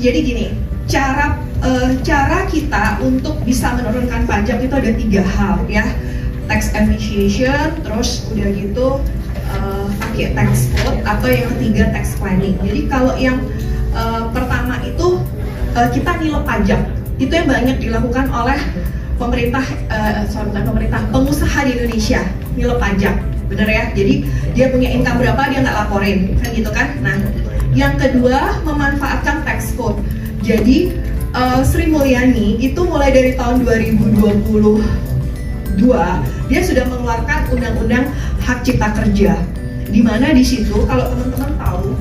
Jadi gini, cara kita untuk bisa menurunkan pajak itu ada 3 hal ya. Tax efficiency, terus udah gitu pakai tax code, atau yang ketiga tax planning. Jadi kalau yang pertama itu kita nilai pajak, itu yang banyak dilakukan oleh pemerintah, pengusaha di Indonesia, nilai pajak, bener ya. Jadi dia punya income berapa dia nggak laporin, kan gitu kan. Nah, yang kedua memanfaatkan tax code. Jadi Sri Mulyani itu mulai dari tahun 2022 dia sudah mengeluarkan undang-undang hak cipta kerja, di mana di situ kalau teman-teman tahu,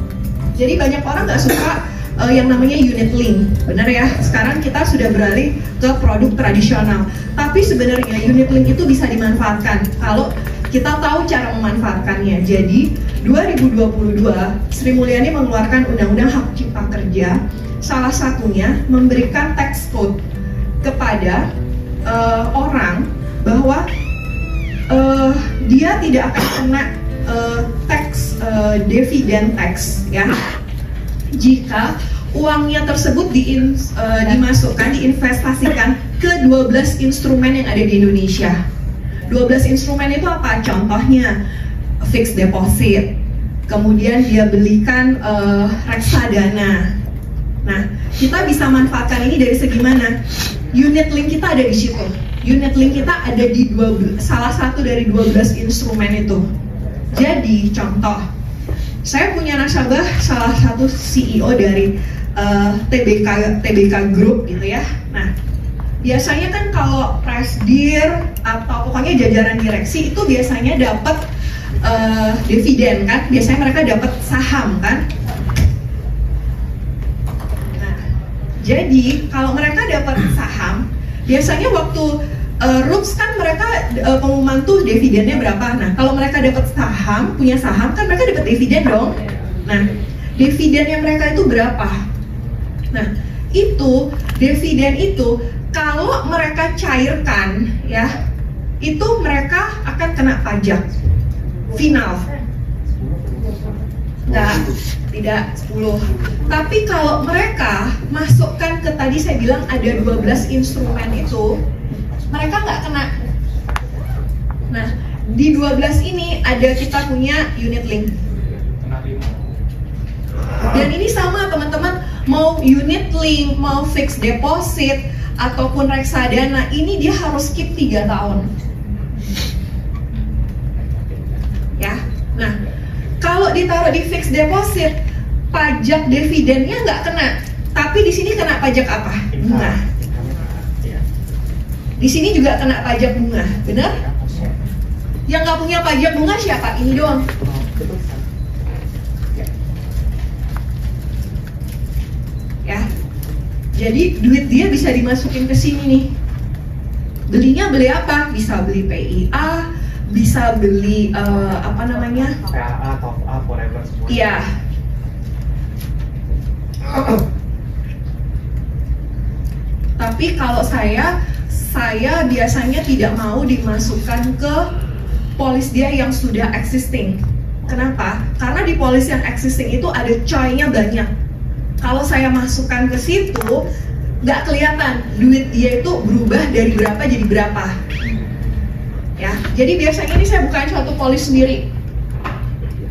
jadi banyak orang nggak suka yang namanya unit link, benar ya. Sekarang kita sudah beralih ke produk tradisional, tapi sebenarnya unit link itu bisa dimanfaatkan kalau kita tahu cara memanfaatkannya. Jadi 2022 Sri Mulyani mengeluarkan undang-undang hak cipta kerja, salah satunya memberikan tax code kepada orang bahwa dia tidak akan kena tax dividend tax ya jika uangnya tersebut dimasukkan, diinvestasikan ke 12 instrumen yang ada di Indonesia. 12 instrumen itu apa? Contohnya fixed deposit, kemudian dia belikan reksadana. Nah, kita bisa manfaatkan ini dari segi mana? Unit link kita ada di situ. Unit link kita ada di salah satu dari 12 instrumen itu. Jadi contoh, saya punya nasabah salah satu CEO dari TBK Group gitu ya. Nah, biasanya kan kalau presidir atau pokoknya jajaran direksi itu biasanya dapat dividen kan, biasanya mereka dapat saham kan. Nah, jadi kalau mereka dapat saham, biasanya waktu RUPS kan mereka pengumuman tuh dividennya berapa. Nah, kalau mereka dapat saham, punya saham kan mereka dapat dividen dong. Nah, dividennya mereka itu berapa? Nah, itu dividen itu kalau mereka cairkan ya, itu mereka akan kena pajak final. Tidak 10. Tapi kalau mereka masukkan ke tadi saya bilang ada 12 instrumen itu, mereka nggak kena. Nah, di 12 ini ada kita punya unit link. Dan ini sama teman-teman, mau unit link, mau fixed deposit, ataupun reksadana, ini dia harus skip 3 tahun. Ya, nah kalau ditaruh di fixed deposit, pajak dividennya nggak kena, tapi di sini kena pajak apa? Bunga. Di sini juga kena pajak bunga, benar? Yang nggak punya pajak bunga siapa? Ini doang. Ya, jadi duit dia bisa dimasukin ke sini nih. Belinya beli apa? Bisa beli PIA, bisa beli apa namanya? PAA, top up, whatever. Iya. Tapi kalau saya biasanya tidak mau dimasukkan ke polis dia yang sudah existing. Kenapa? Karena di polis yang existing itu ada coy-nya banyak. Kalau saya masukkan ke situ, nggak kelihatan duit dia itu berubah dari berapa jadi berapa. Ya, jadi biasanya ini saya bukain suatu polis sendiri.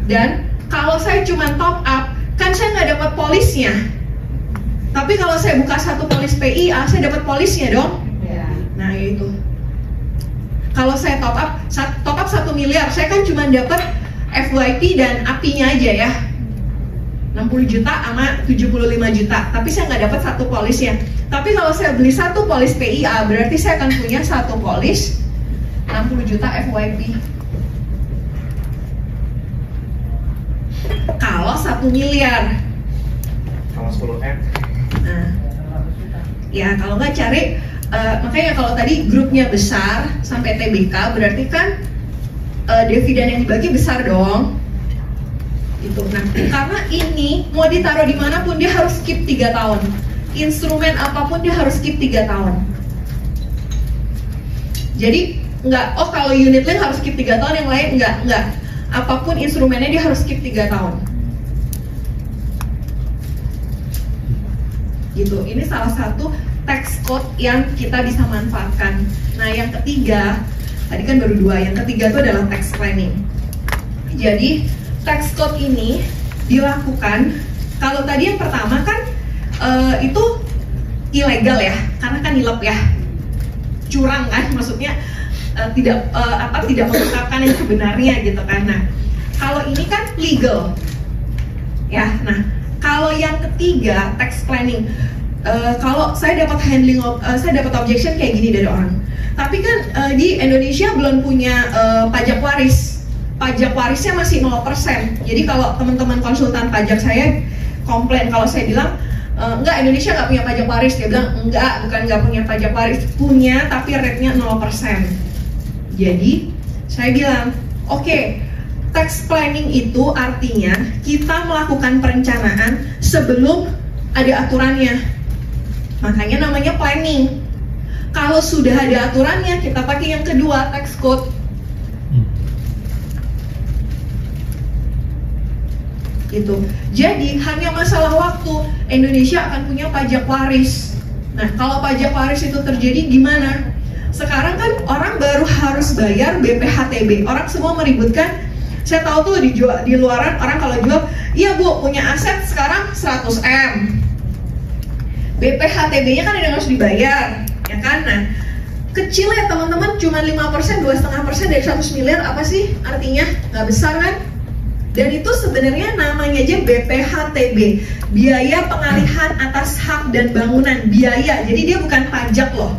Dan kalau saya cuma top up, kan saya nggak dapat polisnya. Tapi kalau saya buka satu polis PIA, saya dapat polisnya dong. Nah itu. Kalau saya top up 1 miliar, saya kan cuma dapat FYP dan API-nya aja ya. 60 juta sama 75 juta. Tapi saya nggak dapat satu polisnya. Tapi kalau saya beli satu polis PIA, berarti saya akan punya satu polis 60 juta FYP. Kalau 1 miliar. Kalau 10M. Nah, ya kalau nggak cari, makanya kalau tadi grupnya besar sampai TBK, berarti kan dividen yang dibagi besar dong. Gitu. Nah, karena ini mau ditaruh dimanapun dia harus skip 3 tahun. Instrumen apapun dia harus skip 3 tahun. Jadi nggak, oh kalau unit link harus skip 3 tahun, yang lain nggak. Apapun instrumennya dia harus skip 3 tahun. gitu. Ini salah satu tax code yang kita bisa manfaatkan. Nah, yang ketiga, tadi kan baru 2, yang ketiga itu adalah tax planning. Jadi tax code ini dilakukan, kalau tadi yang pertama kan itu ilegal ya, karena kan nilep ya, curang kan, maksudnya tidak mengungkapkan yang sebenarnya gitu kan. Nah, kalau ini kan legal ya. Nah, kalau yang ketiga tax planning, kalau saya dapat saya dapat objection kayak gini dari orang, tapi kan di Indonesia belum punya pajak waris, pajak warisnya masih 0%. Jadi kalau teman-teman konsultan pajak saya komplain kalau saya bilang enggak, Indonesia nggak punya pajak waris, dia bilang enggak, bukan nggak punya pajak waris, punya tapi rate-nya 0%. Jadi saya bilang, oke, tax planning itu artinya kita melakukan perencanaan sebelum ada aturannya. Makanya namanya planning. Kalau sudah ada aturannya, kita pakai yang kedua, tax code. Gitu. Jadi hanya masalah waktu Indonesia akan punya pajak waris. Nah, kalau pajak waris itu terjadi gimana? Sekarang kan orang baru harus bayar BPHTB. Orang semua meributkan. Saya tahu tuh di luaran orang kalau jual, iya Bu, punya aset sekarang 100M. BPHTB-nya kan ada yang harus dibayar, ya kan? Nah, kecil ya teman-teman, cuma 5%, 2,5% dari 100 miliar, apa sih artinya? Nggak besar kan? Dan itu sebenarnya namanya aja BPHTB, biaya pengalihan atas hak dan bangunan, biaya. Jadi dia bukan pajak loh.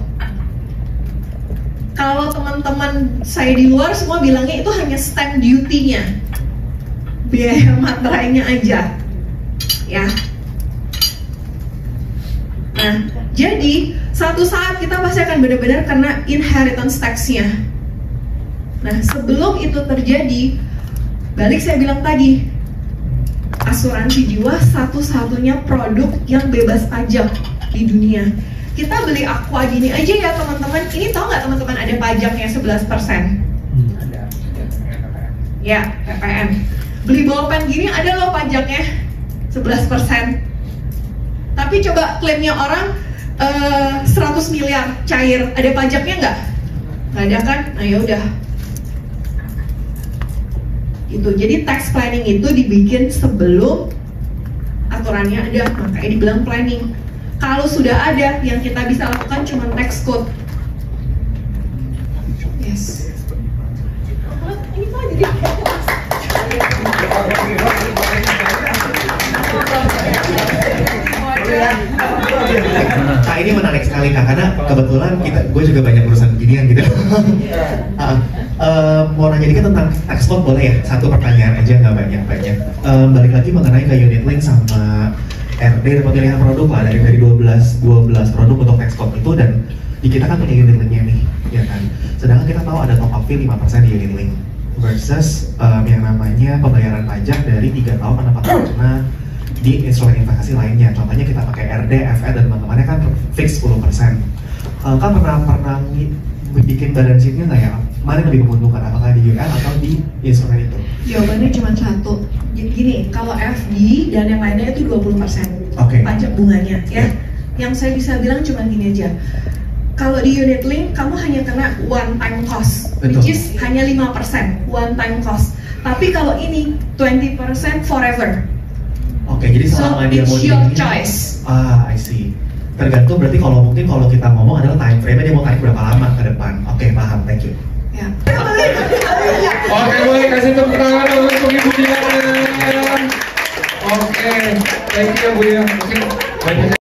Kalau teman-teman saya di luar semua bilangnya itu hanya stamp duty-nya, biaya materainya aja, ya. Nah, jadi satu saat kita pasti akan benar-benar kena inheritance tax-nya. Nah, sebelum itu terjadi, balik saya bilang tadi, asuransi jiwa satu-satunya produk yang bebas pajak di dunia. Kita beli Aqua gini aja ya teman-teman. Ini tahu nggak teman-teman ada pajaknya 11%? Ada. Ya, PPN. Beli bolpen gini ada loh pajaknya 11%. Tapi coba klaimnya orang 100 miliar cair, ada pajaknya nggak? Nggak ada kan? Nah ya udah. Itu. Jadi tax planning itu dibikin sebelum aturannya ada, makanya dibilang planning. Kalau sudah ada, yang kita bisa lakukan cuma tax code. Yes. Ini kok jadi Kak, ini menarik sekali Kak, karena kebetulan gue juga banyak urusan beginian gitu. Mau nanya dikit tentang tax code boleh ya? Satu pertanyaan aja, nggak banyak-banyak. Balik lagi mengenai ke unit link sama RD dan pemilihan produk lah, dari 12 produk untuk tax code itu, dan di kita kan punya unit linknya nih, ya kan. Sedangkan kita tahu ada top up fee 5% di unit link versus yang namanya pembayaran pajak dari 3 tahun penempatan dana di instrumen investasi lainnya. Contohnya kita pakai RD, FR dan teman-temannya kan fix 10%. Kan pernah bikin balance sheet-nya nggak ya? Mana yang lebih menguntungkan, apakah di UL atau di instrumen itu? Jawabannya cuma satu. Jadi gini, kalau FD dan yang lainnya itu 20% pajak bunganya ya. Yang saya bisa bilang cuma gini aja. Kalau di unit link kamu hanya kena one time cost, which is hanya 5% one time cost. Tapi kalau ini 20% forever. Oke, jadi selama dia mau your choice. I see. Tergantung berarti kalau mungkin kalau kita ngomong adalah time frame-nya dia mau tarik berapa lama ke depan. Oke, paham, thank you. Ya. Oke, boleh kasih tepuk tangan untuk Ibu Diana. Oke, thank you Bu ya. Mungkin banyak